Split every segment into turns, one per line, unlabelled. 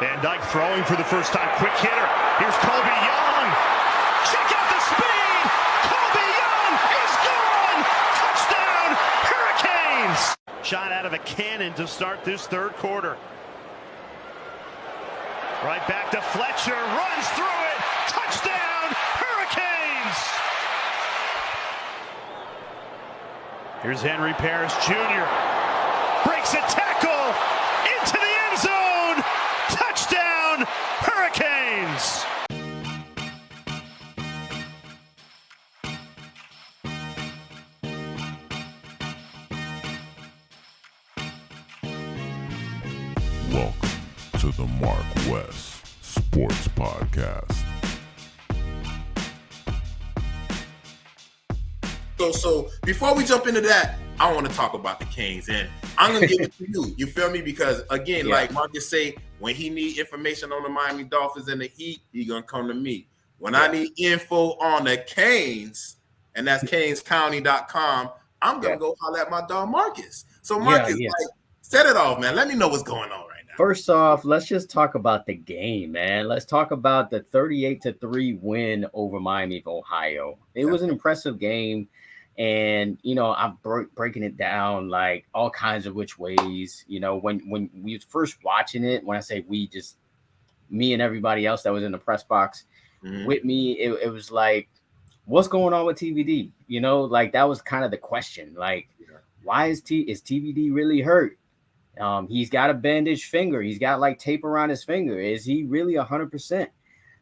Van Dyke throwing for the first time. Quick hitter. Here's Colby Young. Check out the speed. Colby Young is gone. Touchdown, Hurricanes. Shot out of a cannon to start this third quarter. Right back to Fletcher. Runs through it. Touchdown, Hurricanes. Here's Henry Paris Jr. Breaks a tackle into the end zone. Touchdown, Hurricanes.
Welcome to the MarcWes Sports Podcast.
So before we jump into that, I want to talk about the Canes, and I'm gonna give it to you. You feel me? Because again, like Marcus say, when he need information on the Miami Dolphins and the Heat, he gonna come to me. When I need info on the Canes, and that's canescounty.com, I'm gonna go holler at my dog Marcus. So Marcus, like, set it off, man. Let me know what's going on right now.
First off, let's just talk about the game, man. Let's talk about the 38-3 win over Miami of Ohio. It was an impressive game. And, you know, I'm breaking it down like all kinds of which ways. You know, when we was first watching it, when I say we, just me and everybody else that was in the press box with me, it was like, what's going on with TVD? You know, like that was kind of the question. Like, why is TVD really hurt? He's got a bandaged finger. He's got like tape around his finger. Is he really 100%?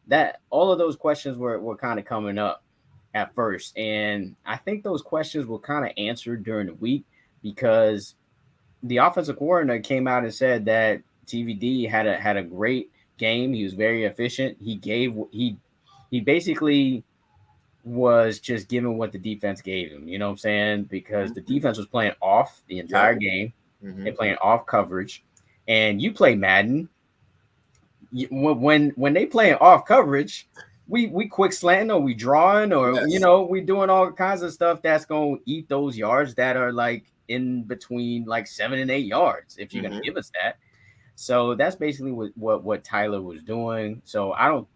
That all of those questions were kind of coming up at first. And I think those questions were kind of answered during the week because the offensive coordinator came out and said that TVD had a great game. He was very efficient. He basically was just giving what the defense gave him, you know what I'm saying? Because the defense was playing off the entire game. They're playing off coverage. And you play Madden. When they playing off coverage, we quick slanting or we drawing or, you know, we doing all kinds of stuff that's going to eat those yards that are like in between like 7 and 8 yards if you're going to give us that. So that's basically what Tyler was doing. So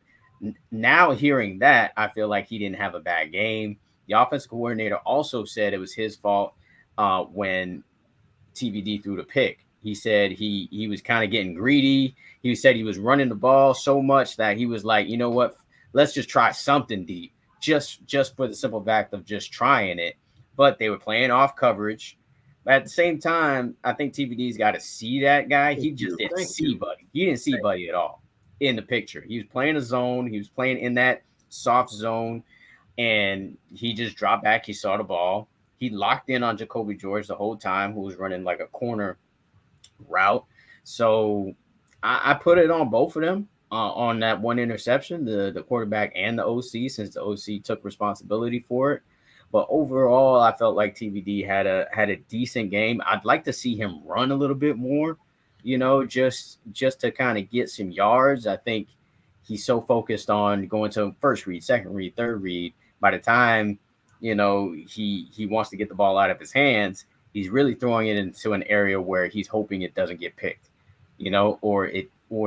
now hearing that, I feel like he didn't have a bad game. The offensive coordinator also said it was his fault when TVD threw the pick. He said he was kind of getting greedy. He said he was running the ball so much that he was like, you know what? Let's just try something deep, just for the simple fact of just trying it. But they were playing off coverage. But at the same time, I think TVD's got to see that guy. He just didn't see Buddy. He didn't see Buddy at all in the picture. He was playing a zone. He was playing in that soft zone, and he just dropped back. He saw the ball. He locked in on Jacoby George the whole time, who was running like a corner route. So I put it on both of them. On that one interception, the quarterback and the OC, since the OC took responsibility for it. But overall, I felt like TVD had a decent game. I'd like to see him run a little bit more, you know, just to kind of get some yards. I think he's so focused on going to first read, second read, third read. By the time, you know, he wants to get the ball out of his hands, he's really throwing it into an area where he's hoping it doesn't get picked, you know, or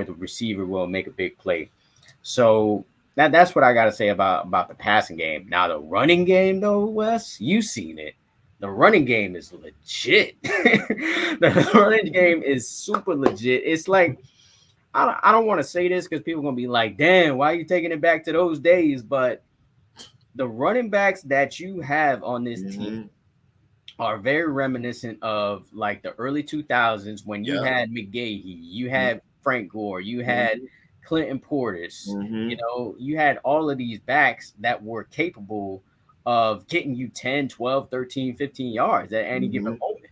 the receiver will make a big play. So that's what I got to say about the passing game. Now, the running game, though, Wes, you've seen it. The running game is legit. The running game is super legit. It's like, I don't want to say this because people are going to be like, damn, why are you taking it back to those days? But the running backs that you have on this team are very reminiscent of like the early 2000s when you had McGahee, you had Frank Gore, you had Clinton Portis, you know, you had all of these backs that were capable of getting you 10, 12, 13, 15 yards at any given moment.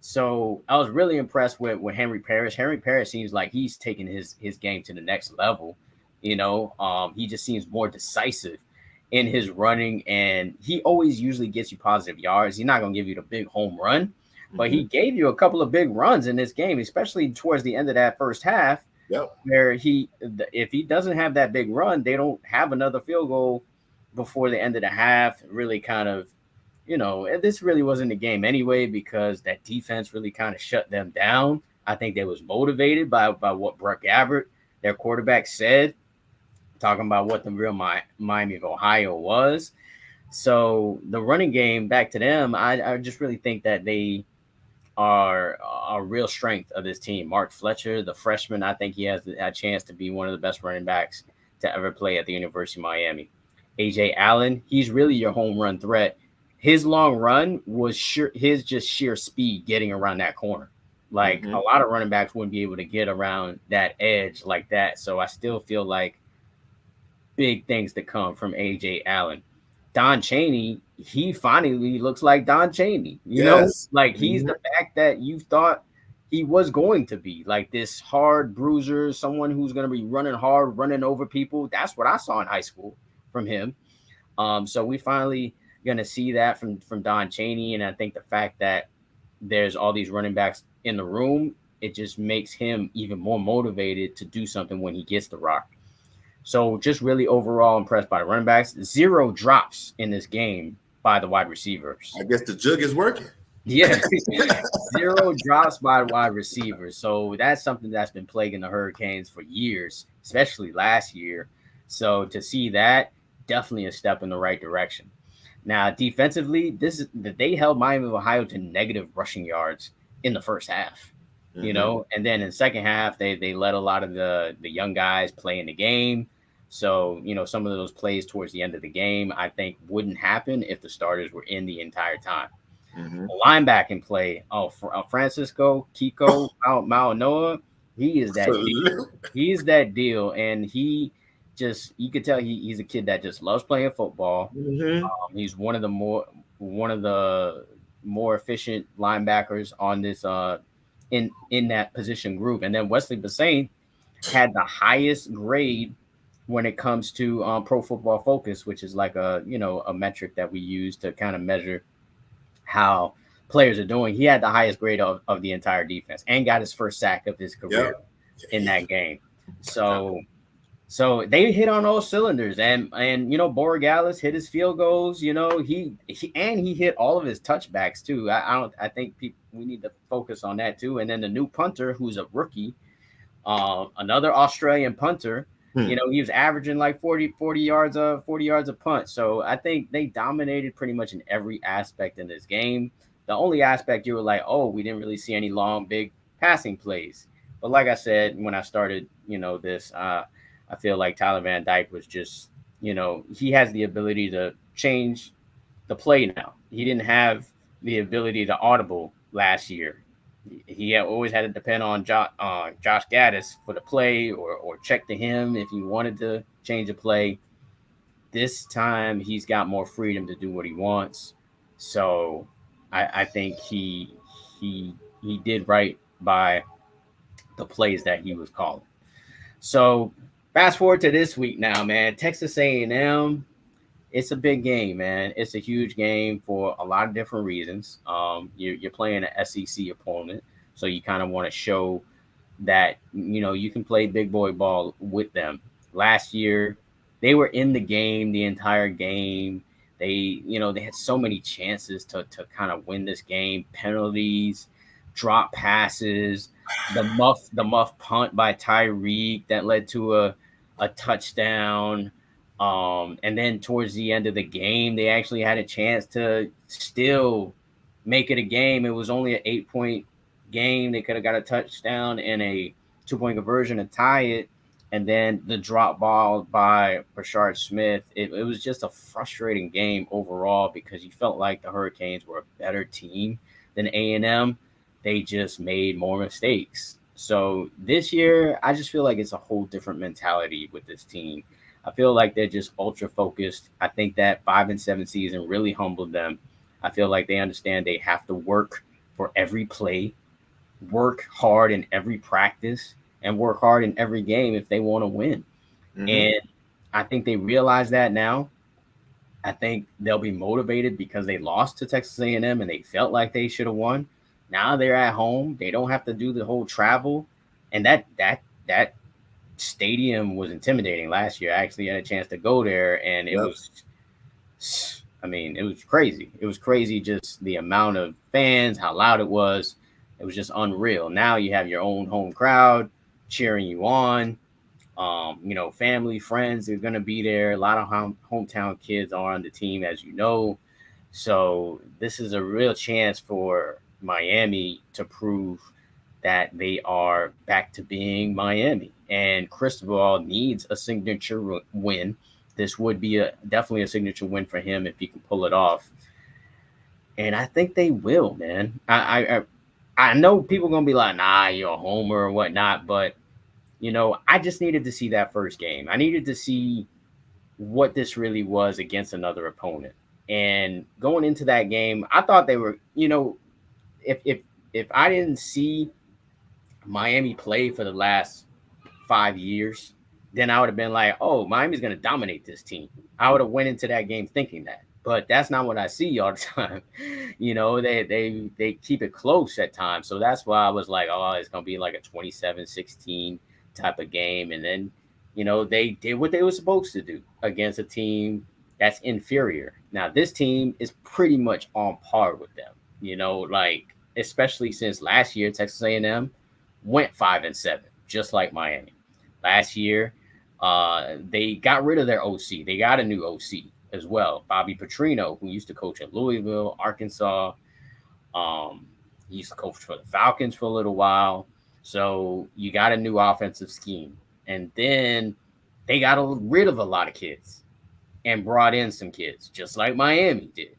So I was really impressed with Henry Paris. Henry Paris seems like he's taking his game to the next level. You know, he just seems more decisive in his running, and he always usually gets you positive yards. He's not going to give you the big home run, but he gave you a couple of big runs in this game, especially towards the end of that first half, where if he doesn't have that big run, they don't have another field goal before the end of the half. Really kind of, you know, this really wasn't the game anyway because that defense really kind of shut them down. I think they was motivated by what Brett Gabbert their quarterback said, talking about what the real Miami of Ohio was. So the running game, back to them, I just really think that they are a real strength of this team. Mark Fletcher, the freshman, I think he has a chance to be one of the best running backs to ever play at the University of Miami. AJ Allen, he's really your home run threat. His long run was his just sheer speed getting around that corner. Like a lot of running backs wouldn't be able to get around that edge like that. So I still feel like big things to come from AJ Allen. Don Chaney, he finally looks like Don Chaney. You know, like he's the back that you thought he was going to be, like this hard bruiser, someone who's going to be running hard, running over people. That's what I saw in high school from him. So we finally going to see that from Don Chaney. And I think the fact that there's all these running backs in the room, it just makes him even more motivated to do something when he gets the rock. So just really overall impressed by the running backs. 0 drops in this game by the wide receivers.
I guess the jug is working.
Yeah, 0 drops by wide receivers. So that's something that's been plaguing the Hurricanes for years, especially last year. So to see that, definitely a step in the right direction. Now, defensively, they held Miami of Ohio to negative rushing yards in the first half. You know, and then in the second half, they let a lot of the young guys play in the game. So, you know, some of those plays towards the end of the game, I think wouldn't happen if the starters were in the entire time. Linebacking play. Francisco Kiko Malanoa, he is that deal. He's that deal. And you could tell he's a kid that just loves playing football. He's one of the more efficient linebackers on this in that position group. And then Wesley Bassane had the highest grade when it comes to Pro Football Focus, which is like a metric that we use to kind of measure how players are doing. He had the highest grade of the entire defense and got his first sack of his career in that game. So they hit on all cylinders, and Borregales hit his field goals. You know, he hit all of his touchbacks too. I think we need to focus on that too. And then the new punter, who's a rookie, another Australian punter. You know, he was averaging like 40 yards a punt. So I think they dominated pretty much in every aspect in this game. The only aspect you were like, oh, we didn't really see any long, big passing plays. But like I said, when I started, this, I feel like Tyler Van Dyke was just, he has the ability to change the play now. He didn't have the ability to audible last year. He always had to depend on Josh Gaddis for the play or check to him if he wanted to change a play. This time he's got more freedom to do what he wants. So I think he did right by the plays that he was calling. So fast forward to this week now, man. Texas A&M, it's a big game, man. It's a huge game for a lot of different reasons. You're playing an SEC opponent, so you kind of want to show that, you can play big boy ball with them. Last year, they were in the game the entire game. They had so many chances to kind of win this game. Penalties, drop passes, the muff punt by Tyreek that led to a touchdown. And then towards the end of the game, they actually had a chance to still make it a game. It was only an 8-point game. They could have got a touchdown and a 2-point conversion to tie it. And then the drop ball by Rashard Smith. It was just a frustrating game overall because you felt like the Hurricanes were a better team than A&M. They just made more mistakes. So this year, I just feel like it's a whole different mentality with this team. I feel like they're just ultra focused. I think that 5-7 season really humbled them. I feel like they understand they have to work for every play, work hard in every practice, and work hard in every game if they want to win. And I think they realize that now. I think they'll be motivated because they lost to Texas A&M and they felt like they should have won. Now they're at home. They don't have to do the whole travel. And that stadium was intimidating last year. I actually had a chance to go there, and it was crazy. It was crazy, just the amount of fans, how loud it was. It was just unreal. Now you have your own home crowd cheering you on. Family, friends are going to be there. A lot of hometown kids are on the team, as you know. So this is a real chance for Miami to prove that they are back to being Miami. And Cristobal needs a signature win. This would be definitely a signature win for him if he can pull it off. And I think they will, man. I know people are going to be like, nah, you're a homer or whatnot, but I just needed to see that first game. I needed to see what this really was against another opponent. And going into that game, I thought they were, if I didn't see Miami play for the last 5 years, then I would have been like, oh, Miami's going to dominate this team. I would have went into that game thinking that. But that's not what I see all the time. They keep it close at times. So that's why I was like, oh, it's going to be like a 27-16 type of game. And then, they did what they were supposed to do against a team that's inferior. Now, this team is pretty much on par with them, especially since last year, Texas A&M went 5-7, just like Miami. Last year, they got rid of their OC. They got a new OC as well, Bobby Petrino, who used to coach at Louisville, Arkansas. He used to coach for the Falcons for a little while. So you got a new offensive scheme. And then they got rid of a lot of kids and brought in some kids, just like Miami did.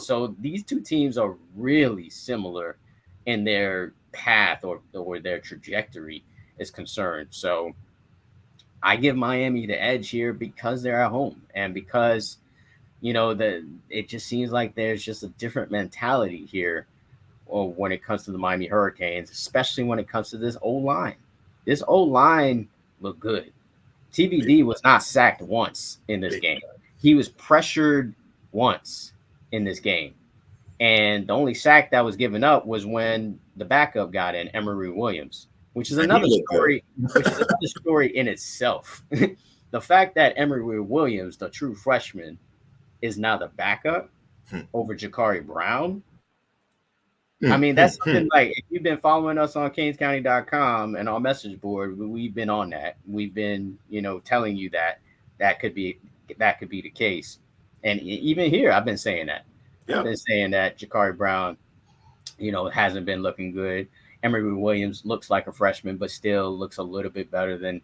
So these two teams are really similar in their path or their trajectory is concerned. So I give Miami the edge here because they're at home and because, it just seems like there's just a different mentality here when it comes to the Miami Hurricanes, especially when it comes to this O-line. This O-line looked good. TVD was not sacked once in this game. He was pressured once in this game. And the only sack that was given up was when the backup got in, Emory Williams, which is another story in itself. The fact that Emory Williams, the true freshman, is now the backup over Jakari Brown. I mean, that's something like, if you've been following us on CanesCounty.com and our message board, we've been on that. We've been, telling you that could be the case. And even here, I've been saying that. Yeah. I've been saying that Jakari Brown, hasn't been looking good. Emory Williams looks like a freshman, but still looks a little bit better than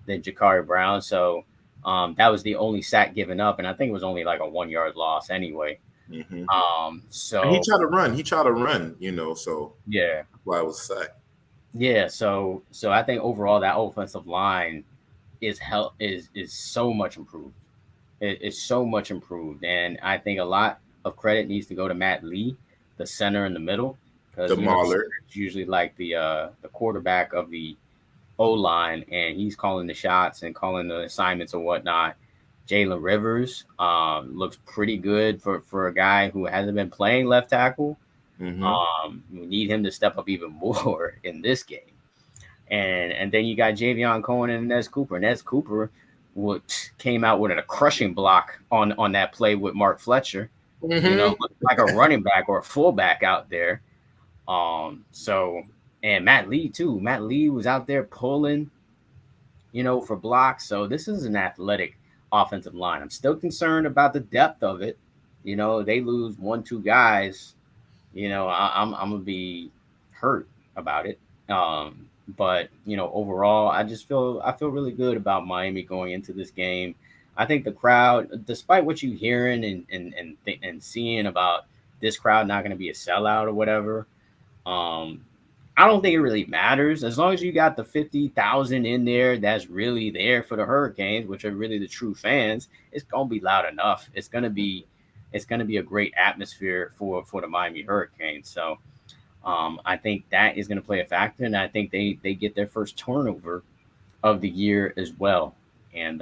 Jakari Brown. So that was the only sack given up, and I think it was only like a 1-yard loss anyway. Mm-hmm. So
and he tried to run, so
yeah,
that's why it was a sack.
Yeah, so I think overall that offensive line is so much improved. It's so much improved, and I think a lot of credit needs to go to Matt Lee, the center in the middle, because the Mauler is usually like the quarterback of the O-line, and he's calling the shots and calling the assignments and whatnot. Jalen Rivers looks pretty good for a guy who hasn't been playing left tackle. Mm-hmm. We need him to step up even more in this game. And then you got Javion Cohen and Nez Cooper. Nez Cooper came out with a crushing block on that play with Mark Fletcher. Mm-hmm. Like a running back or a fullback out there. And Matt Lee too. Matt Lee was out there pulling, for blocks. So this is an athletic offensive line. I'm still concerned about the depth of it. They lose 1-2 guys. I'm gonna be hurt about it. But overall, I feel really good about Miami going into this game. I think the crowd, despite what you're hearing and seeing about this crowd not going to be a sellout or whatever, I don't think it really matters. As long as you got the 50,000 in there that's really there for the Hurricanes, which are really the true fans, it's gonna be loud enough. It's gonna be a great atmosphere for the Miami Hurricanes. So I think that is going to play a factor, and I think they get their first turnover of the year as well. And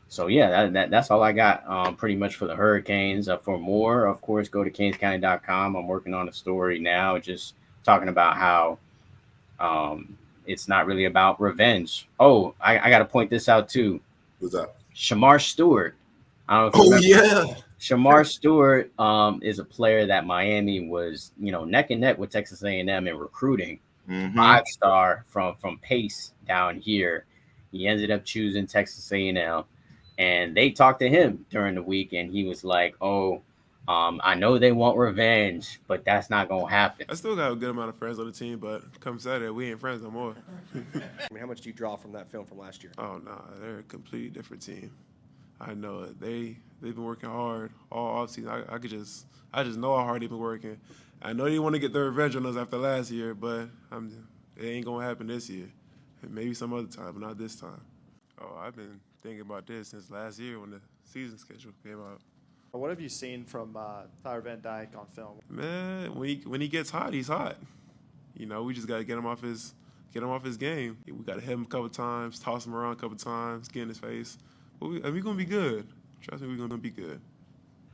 so yeah, that's all I got pretty much for the Hurricanes. For more, of course, go to CanesCounty.com. I'm working on a story now, just talking about how it's not really about revenge. Oh, I got to point this out too.
What's up?
Shamar Stewart. I don't know if you remember.
Yeah.
Shamar Stewart is a player that Miami was, neck and neck with Texas A&M in recruiting. Mm-hmm. 5-star from Pace down here. He ended up choosing Texas A&M, and they talked to him during the week, and he was like, "Oh, I know they want revenge, but that's not gonna happen."
I still got a good amount of friends on the team, but come Saturday, we ain't friends no more.
I mean, how much do you draw from that film from last year?
Oh, nah, they're a completely different team. I know it. They've been working hard all offseason. I just know how hard they've been working. I know they want to get their revenge on us after last year, but it ain't gonna happen this year. Maybe some other time, but not this time. Oh, I've been thinking about this since last year when the season schedule came out.
What have you seen from Tyler Van Dyke on film?
Man, when he gets hot, he's hot. You know, we just got to get him off his game. We got to hit him a couple times, toss him around a couple times, get in his face. But we're going to be good. Trust me, we're going to be good.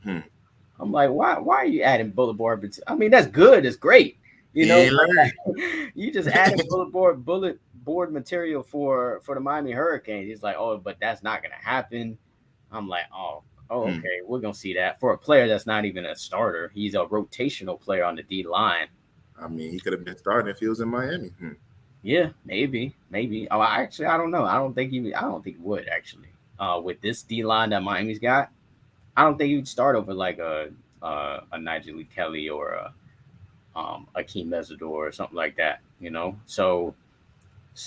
I'm like, why are you adding bullet board? I mean, that's good. It's great. You know, you just added bullet board material for the Miami Hurricanes. He's like, oh, but that's not going to happen. I'm like, oh, okay, we're going to see that. For a player that's not even a starter, he's a rotational player on the D line.
I mean, he could have been starting if he was in Miami.
Yeah, maybe. Oh, I don't know. I don't think he would actually. With this D line that Miami's got, I don't think he'd start over like a Nigel Lee Kelly or a Akeem Mesidor or something like that, you know. So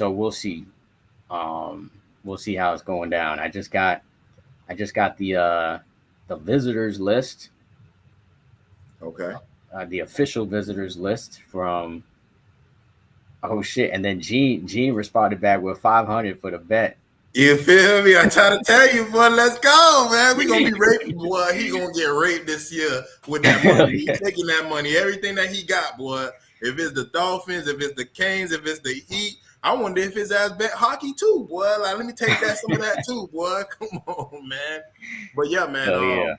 we'll see. We'll see how it's going down. I just got the visitors list.
Okay.
The official visitors list from. Oh shit! And then Gene responded back with 500 for the bet.
You feel me? I try to tell you, boy. Let's go, man. We gonna be raped, boy. He gonna get raped this year with that money. He's taking that money, everything that he got, boy. If it's the Dolphins, if it's the Canes, if it's the Heat, I wonder if his ass bet hockey too, boy. Like, let me take some of that too, boy. Come on, man. But yeah, man.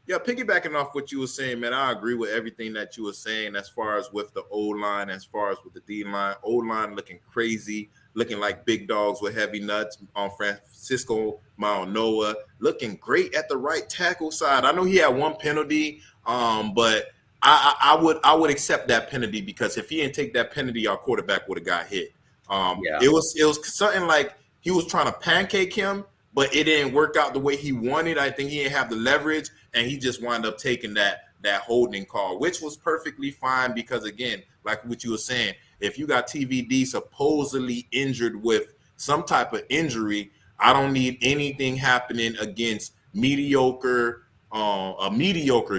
Yeah, piggybacking off what you were saying, man, I agree with everything that you were saying as far as with the O-line, as far as with the D-line. O-line looking crazy, looking like big dogs with heavy nuts on Francisco Manoa, looking great at the right tackle side. I know he had one penalty, but I would accept that penalty because if he didn't take that penalty, our quarterback would have got hit. It was something like he was trying to pancake him, but it didn't work out the way he wanted. I think he didn't have the leverage, and he just wound up taking that holding call, which was perfectly fine because, again, like what you were saying, if you got TVD supposedly injured with some type of injury, I don't need anything happening against a mediocre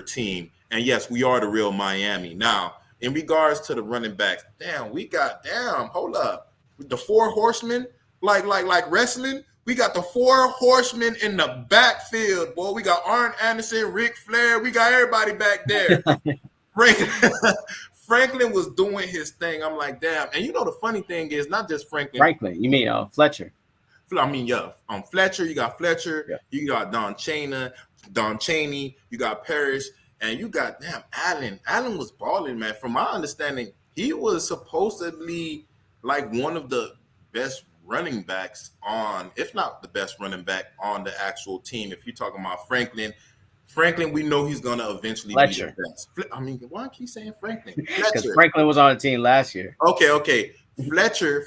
team. And, yes, we are the real Miami. Now, in regards to the running backs, hold up. With the 4 horsemen, like wrestling, we got the 4 horsemen in the backfield, boy. We got Arn Anderson, Ric Flair. We got everybody back there. Franklin was doing his thing. I'm like, damn. And you know the funny thing is not just Franklin.
You mean Fletcher?
I mean, yeah. Fletcher. You got Fletcher. Yeah. You got Don Chaney. You got Parrish. And you got, Allen. Allen was balling, man. From my understanding, he was supposedly like one of the best running backs on, if not the best running back on the actual team. If you're talking about Franklin, we know he's going to eventually be the best. I mean, why do I keep saying Franklin?
Because Franklin was on the team last year.
Okay. Fletcher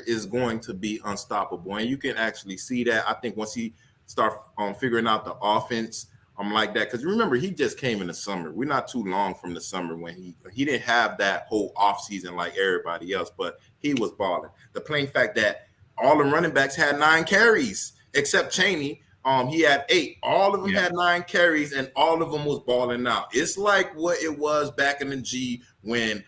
is going to be unstoppable, and you can actually see that. I think once he start figuring out the offense, like that. Because remember, he just came in the summer. We're not too long from the summer when he didn't have that whole offseason like everybody else, but he was balling. The plain fact that all the running backs had 9 carries, except Chaney. He had 8. All of them had 9 carries, and all of them was balling out. It's like what it was back in the G when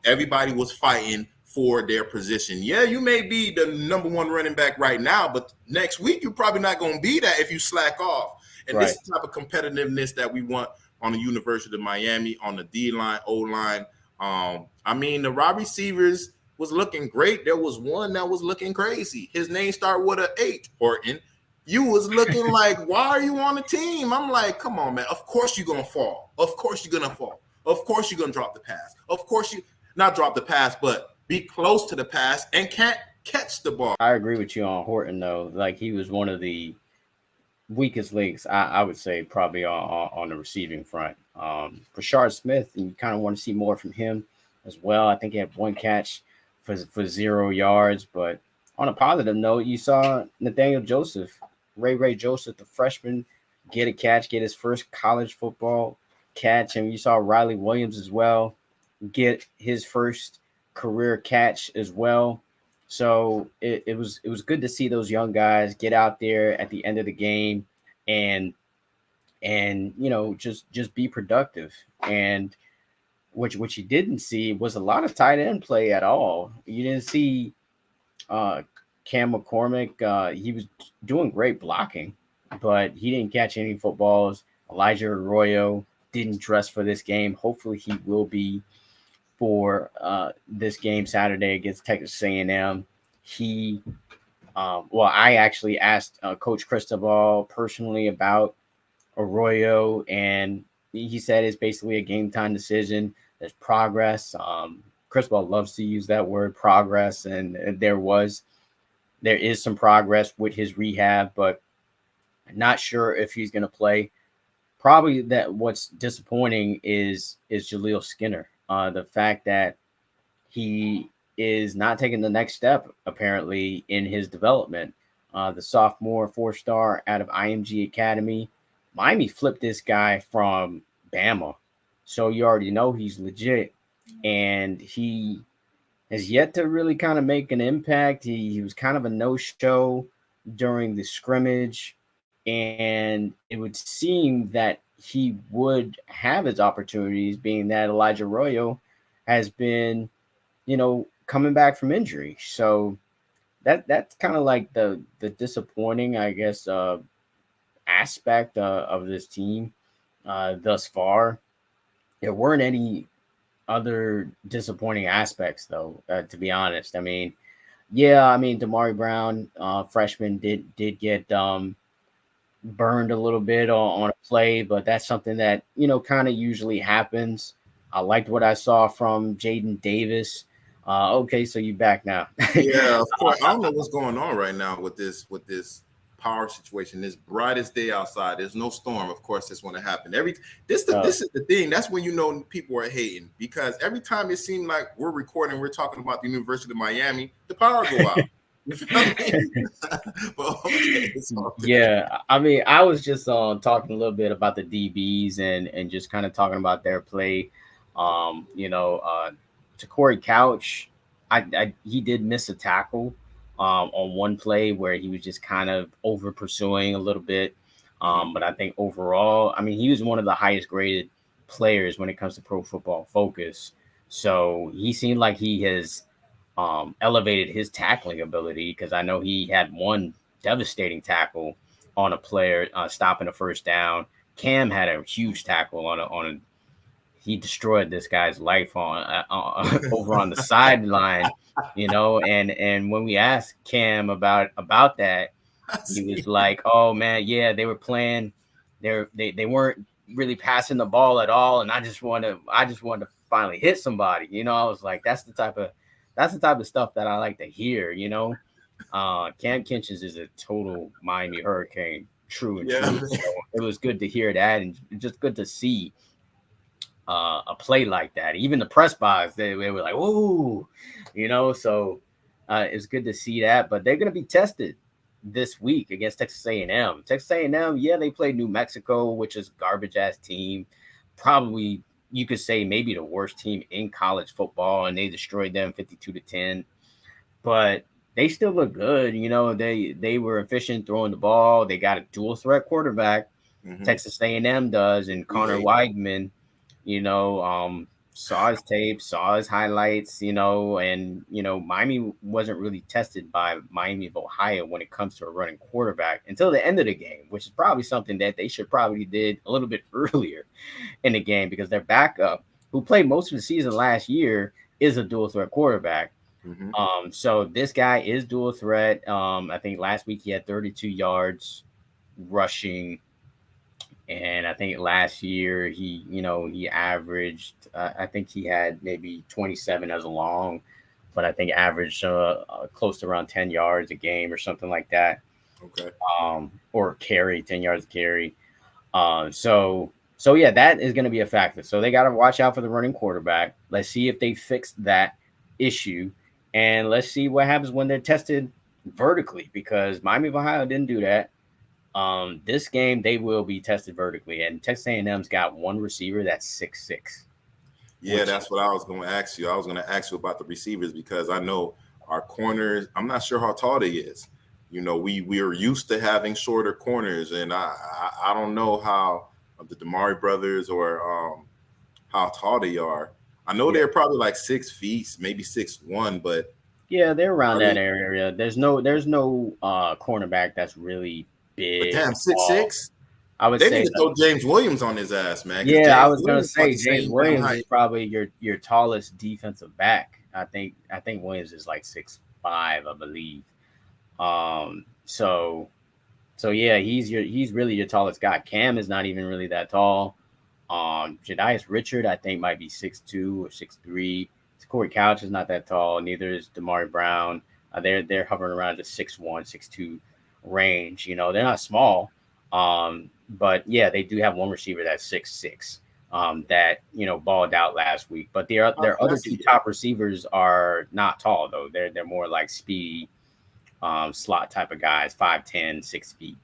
everybody was fighting for their position. Yeah, you may be the number 1 running back right now, but next week you're probably not going to be that if you slack off. And this is the type of competitiveness that we want on the University of Miami, on the D-line, O-line. I mean, the wide receivers was looking great. There was one that was looking crazy. His name started with an 8, Horton. You was looking like, why are you on the team? I'm like, come on, man. Of course you're going to fall. Of course you're going to fall. Of course you're going to drop the pass. Of course you not drop the pass, but be close to the pass and can't catch the ball.
I agree with you on Horton, though. Like, he was one of the weakest links, I would say, probably on the receiving front. Rashard Smith, and you kind of want to see more from him as well. I think he had 1 catch for 0 yards, but on a positive note, you saw Nathaniel Joseph, Ray Joseph, the freshman, get a catch, get his first college football catch, and you saw Riley Williams as well get his first career catch as well. So it was good to see those young guys get out there at the end of the game and just be productive. And what you didn't see was a lot of tight end play at all. You didn't see Cam McCormick. He was doing great blocking, but he didn't catch any footballs. Elijah Arroyo didn't dress for this game. Hopefully he will be for this game Saturday against Texas A&M. I actually asked Coach Cristobal personally about Arroyo, and he said it's basically a game time decision. There's progress. Cristobal loves to use that word, progress, and there is some progress with his rehab, but not sure if he's going to play. Probably that what's disappointing is Jaleel Skinner. The fact that he is not taking the next step, apparently, in his development. The sophomore 4-star out of IMG Academy. Miami flipped this guy from Bama. So you already know he's legit. And he has yet to really kind of make an impact. He was kind of a no-show during the scrimmage. And it would seem that he would have his opportunities, being that Elijah Arroyo has been, coming back from injury. So that's kind of like the disappointing, I guess, aspect of this team thus far. There weren't any other disappointing aspects, though, to be honest. Damari Brown, freshman, did get burned a little bit on a play, but that's something that kind of usually happens. I liked what I saw from Jaden Davis. Okay, so you back now.
Yeah, of course. I don't know what's going on right now with this power situation. This brightest day outside. There's no storm. Of course, this want to happen. This is the thing. That's when people are hating, because every time it seems like we're recording, we're talking about the University of Miami, the power go out.
Yeah, I was just talking a little bit about the DBs and just kind of talking about their play. To Corey Couch, he did miss a tackle on one play where he was just kind of over pursuing a little bit. But I think overall, he was one of the highest graded players when it comes to Pro Football Focus. So he seemed like he has elevated his tackling ability, because I know he had one devastating tackle on a player stopping a first down. Cam had a huge tackle on he destroyed this guy's life on over on the sideline, and when we asked Cam about that, he was like, "Oh man, yeah, they were playing, they weren't really passing the ball at all, and I just wanted to finally hit somebody." I was like, that's the type of stuff that I like to hear. Cam Kinchins is a total Miami Hurricane, true. So it was good to hear that, and just good to see a play like that. Even the press box, they were like, "Whoa," So it's good to see that. But they're going to be tested this week against Texas A&M. Texas A&M, yeah, they played New Mexico, which is a garbage ass team. Probably you could say maybe the worst team in college football, and they destroyed them 52-10. But they still look good. They were efficient throwing the ball. They got a dual threat quarterback. Mm-hmm. Texas A&M does, and Connor Weigman. Saw his tape, saw his highlights, and Miami wasn't really tested by Miami of Ohio when it comes to a running quarterback until the end of the game, which is probably something that they should probably did a little bit earlier in the game, because their backup, who played most of the season last year, is a dual threat quarterback. Mm-hmm. So this guy is dual threat. I think last week he had 32 yards rushing. And I think last year he averaged, I think he had maybe 27 as a long, but I think averaged close to around 10 yards a game or something like that.
Okay.
Or 10 yards carry. So yeah, that is going to be a factor. So they got to watch out for the running quarterback. Let's see if they fix that issue, and let's see what happens when they're tested vertically because Miami of Ohio didn't do that. This game they will be tested vertically, and Texas A&M's got one receiver that's 6'6".
Yeah, that's what I was going to ask you. I was going to ask you about the receivers because I know our corners. I'm not sure how tall they is. You know, we are used to having shorter corners, and I don't know how the Damari brothers or how tall they are. I know they're probably like 6 feet, maybe 6'1", but
yeah, they're around that area. There's no cornerback that's really big.
But damn, 6'6".
I would
they
say
need to throw James Williams on his ass, man.
Yeah, I was gonna say James Williams is probably your tallest defensive back. I think Williams is like 6'5", I believe. So yeah, he's really your tallest guy. Cam is not even really that tall. Jadias Richard, I think, might be 6'2" or 6'3". Corey Couch is not that tall. Neither is Damari Brown. They're hovering around the 6'1", 6'2" range. You know, they're not small. But yeah, they do have one receiver that's 6'6", that, you know, balled out last week. But their other two top receivers are not tall though. They're more like speedy, slot type of guys, 5'10", 6 feet,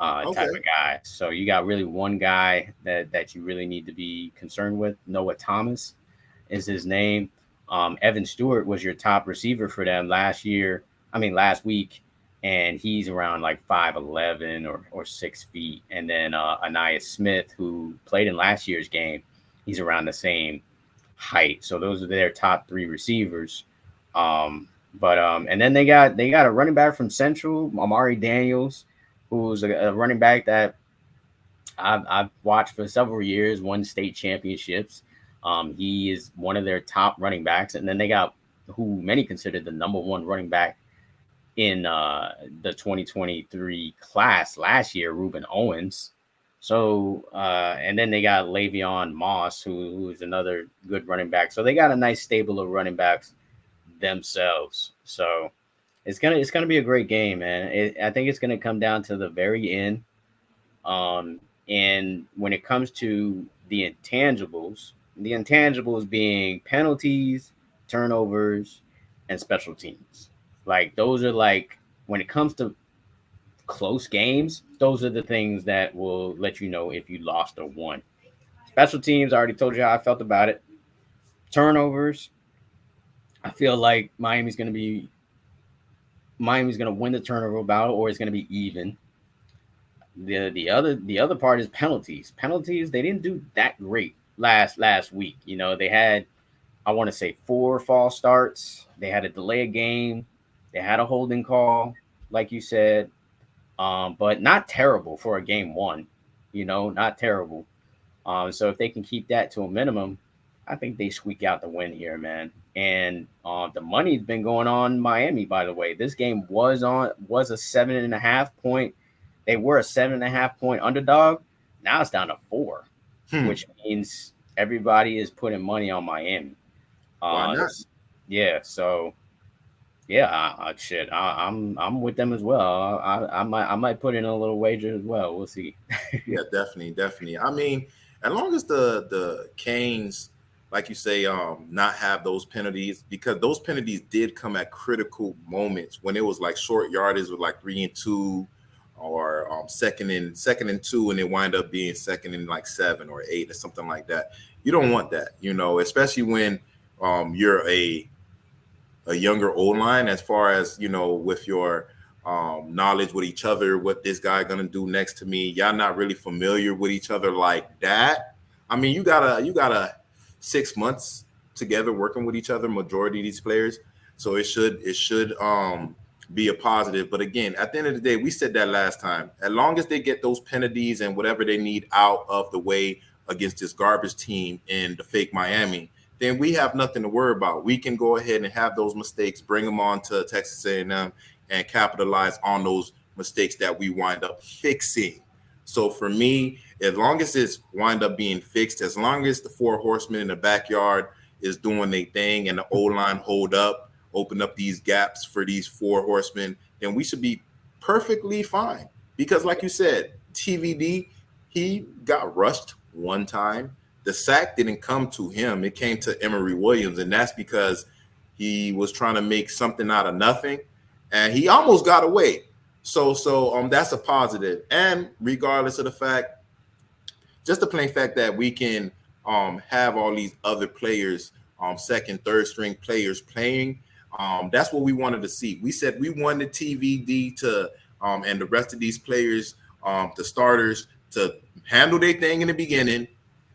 type of guy. So you got really one guy that you really need to be concerned with. Noah Thomas is his name. Evan Stewart was your top receiver for them last week. And he's around like 5'11" or 6 feet. And then Anais Smith, who played in last year's game, he's around the same height. So those are their top three receivers. And then they got a running back from Central, Amari Daniels, who's a running back that I've watched for several years, won state championships. He is one of their top running backs. And then they got who many consider the number one running back in the 2023 class last year, Reuben Owens. So, and then they got Le'Veon Moss, who is another good running back. So they got a nice stable of running backs themselves. So it's gonna be a great game, man. I think it's gonna come down to the very end. And when it comes to the intangibles being penalties, turnovers, and special teams. Like those are like when it comes to close games, those are the things that will let you know if you lost or won. Special teams, I already told you how I felt about it. Turnovers, I feel like Miami's going to win the turnover battle, or it's going to be even. The other part is penalties. Penalties, they didn't do that great last week. You know, they had, I want to say, 4 false starts. They had a delay of game. They had a holding call, like you said, but not terrible for a game one, you know, not terrible. So if they can keep that to a minimum, I think they squeak out the win here, man. And the money's been going on Miami, by the way. This game was a 7.5 point. They were a 7.5 point underdog. Now it's down to 4, which means everybody is putting money on Miami.
Why not?
Yeah, so. Yeah, I'm with them as well. I might put in a little wager as well. We'll see.
Yeah, definitely. I mean, as long as the Canes, like you say, not have those penalties, because those penalties did come at critical moments when it was like short yardage with like 3 and 2, or second and 2, and it wind up being second and like 7 or 8 or something like that. You don't want that, you know, especially when you're a younger O-line, as far as, you know, with your knowledge with each other, what this guy gonna do next to me. Y'all not really familiar with each other like that. I mean, you gotta 6 months together working with each other, majority of these players. So it should be a positive. But again, at the end of the day, we said that last time. As long as they get those penalties and whatever they need out of the way against this garbage team in the fake Miami, then we have nothing to worry about. We can go ahead and have those mistakes, bring them on to Texas A&M, and capitalize on those mistakes that we wind up fixing. So for me, as long as it's wind up being fixed, as long as the 4 horsemen in the backyard is doing their thing and the O-line hold up, open up these gaps for these 4 horsemen, then we should be perfectly fine. Because like you said, TVD, he got rushed one time. The sack didn't come to him. It came to Emory Williams, and that's because he was trying to make something out of nothing. and he almost got away. So that's a positive. And regardless of the fact, just the plain fact that we can have all these other players, second, third string players playing, that's what we wanted to see. We said we wanted TVD to and the rest of these players, the starters, to handle their thing in the beginning,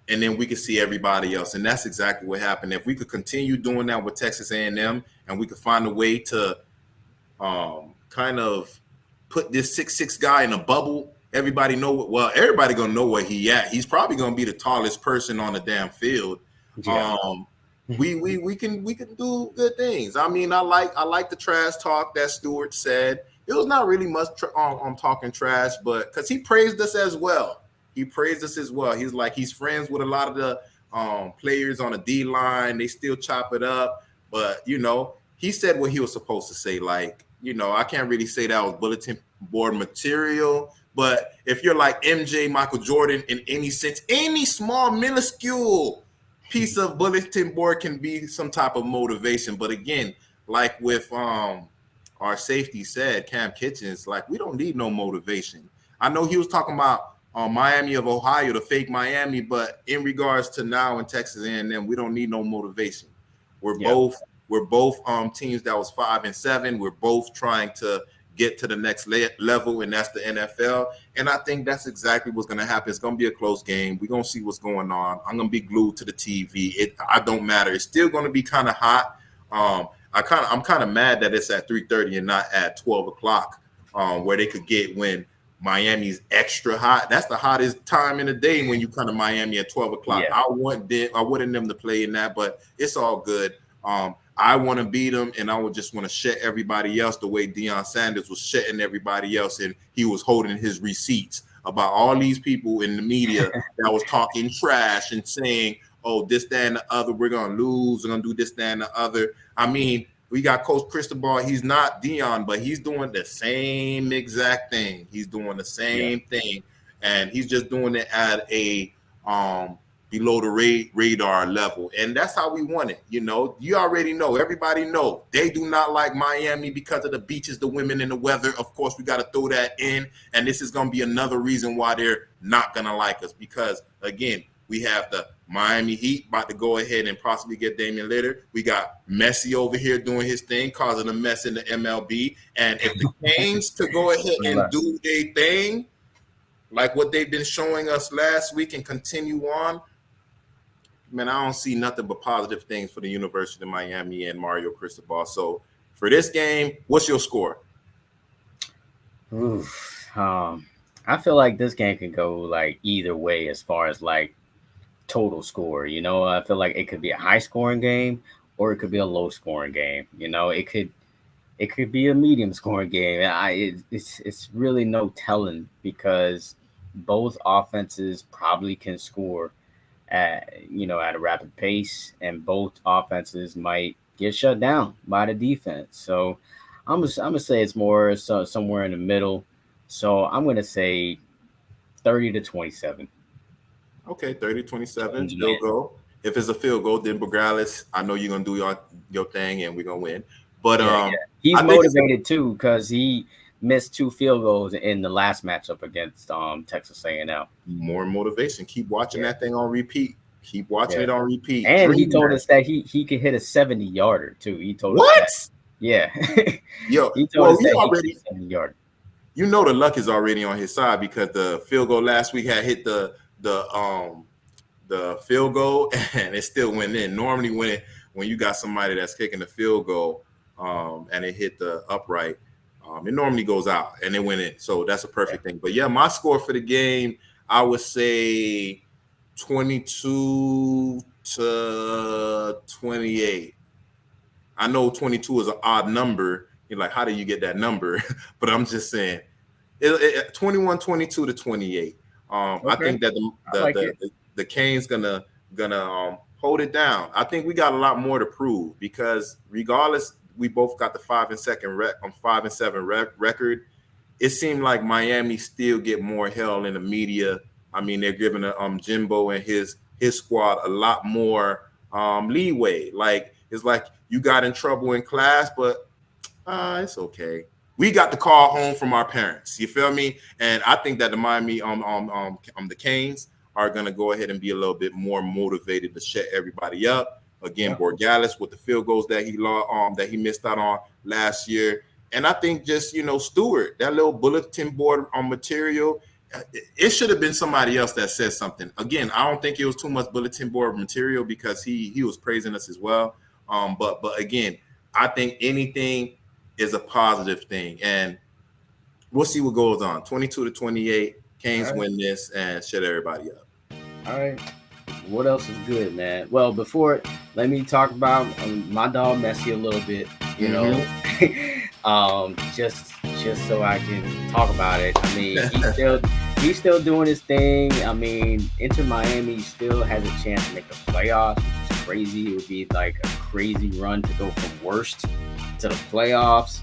and then we could see everybody else. And that's exactly what happened. If we could continue doing that with Texas A&M, and we could find a way to kind of put this 6'6" guy in a bubble, everybody gonna know where he at. He's probably gonna be the tallest person on the damn field.
Yeah.
We can do good things. I mean, I like the trash talk that Stewart said. It was not really much talking trash, but because he praised us as well. He's like, he's friends with a lot of the players on the D line. They still chop it up, but he said what he was supposed to say. Like, I can't really say that was bulletin board material, but if you're like MJ, Michael Jordan, in any sense, any small minuscule piece of bulletin board can be some type of motivation. But again, like with our safety said, Cam Kitchens, like, we don't need no motivation. I know he was talking about Miami of Ohio, the fake Miami, but in regards to now in Texas A&M, we don't need no motivation. We're both teams that was 5-7. We're both trying to get to the next level, and that's the NFL. And I think that's exactly what's going to happen. It's going to be a close game. We're going to see what's going on. I'm going to be glued to the TV. I don't matter. It's still going to be kind of hot. I'm kind of mad that it's at 3:30 and not at 12 o'clock, where they could get when Miami's extra hot. That's the hottest time in the day when you come to Miami at 12 o'clock. Yeah. I wanted them to play in that, but it's all good. I want to beat them, and I would just want to shut everybody else the way Deion Sanders was shutting everybody else, and he was holding his receipts about all these people in the media that was talking trash and saying, oh, this, that, and the other, we're going to lose, we're going to do this, that, and the other. I mean, we got Coach Cristobal. He's not Deion, but he's doing the same exact thing. He's doing the same thing, and he's just doing it at a below the radar level, and that's how we want it. You already know. Everybody know they do not like Miami because of the beaches, the women, and the weather. Of course, we got to throw that in, and this is going to be another reason why they're not going to like us, because again, we have the Miami Heat about to go ahead and possibly get Damian Lillard. We got Messi over here doing his thing, causing a mess in the MLB. And if the Canes to go ahead and do their thing, like what they've been showing us last week, and continue on, man, I don't see nothing but positive things for the University of Miami and Mario Cristobal. So for this game, what's your score?
I feel like this game can go like either way as far as like total score. I feel like it could be a high scoring game or it could be a low scoring game. It could be a medium scoring game. It's really no telling, because both offenses probably can score at a rapid pace, and both offenses might get shut down by the defense. So I'm gonna say it's more somewhere in the middle. So I'm gonna say 30-27.
Okay, 30-27, field goal. If it's a field goal, then regardless, I know you're gonna do your thing, and we're gonna win. But
he's motivated too, because he missed 2 field goals in the last matchup against Texas A&M.
More motivation. Keep watching that thing on repeat. Keep watching it on repeat.
And he told us that he could hit a 70-yarder too. He told us that. Yeah.
Yo,
he told us that he could hit a 70-yarder.
The luck is already on his side, because the field goal last week had hit the field goal, and it still went in. Normally when you got somebody that's kicking the field goal and it hit the upright, it normally goes out and it went in. So that's a perfect thing. But yeah, my score for the game, I would say 22-28. I know 22 is an odd number. You're like, how do you get that number? But I'm just saying 21-22-28. I think that the Canes gonna hold it down. I think we got a lot more to prove, because regardless, we both got the 5-7 record. It seemed like Miami still get more hell in the media. I mean, they're giving Jimbo and his squad a lot more leeway. Like, it's like you got in trouble in class, but it's okay. we got the call home from our parents. You feel me? And I think that the Miami the Canes are gonna go ahead and be a little bit more motivated to shut everybody up. Again, Borregales with the field goals that he missed out on last year. And I think just, Stewart, that little bulletin board on material, it should have been somebody else that said something. Again, I don't think it was too much bulletin board material because he was praising us as well. But again, I think anything is a positive thing. And we'll see what goes on. 22-28, Canes win this and shut everybody up.
All right. What else is good, man? Well, before, let me talk about my dog Messi a little bit, you know, just so I can talk about it. I mean, he's still doing his thing. I mean, Inter Miami still has a chance to make the playoffs, which is crazy. It would be like a crazy run to go from worst to the playoffs.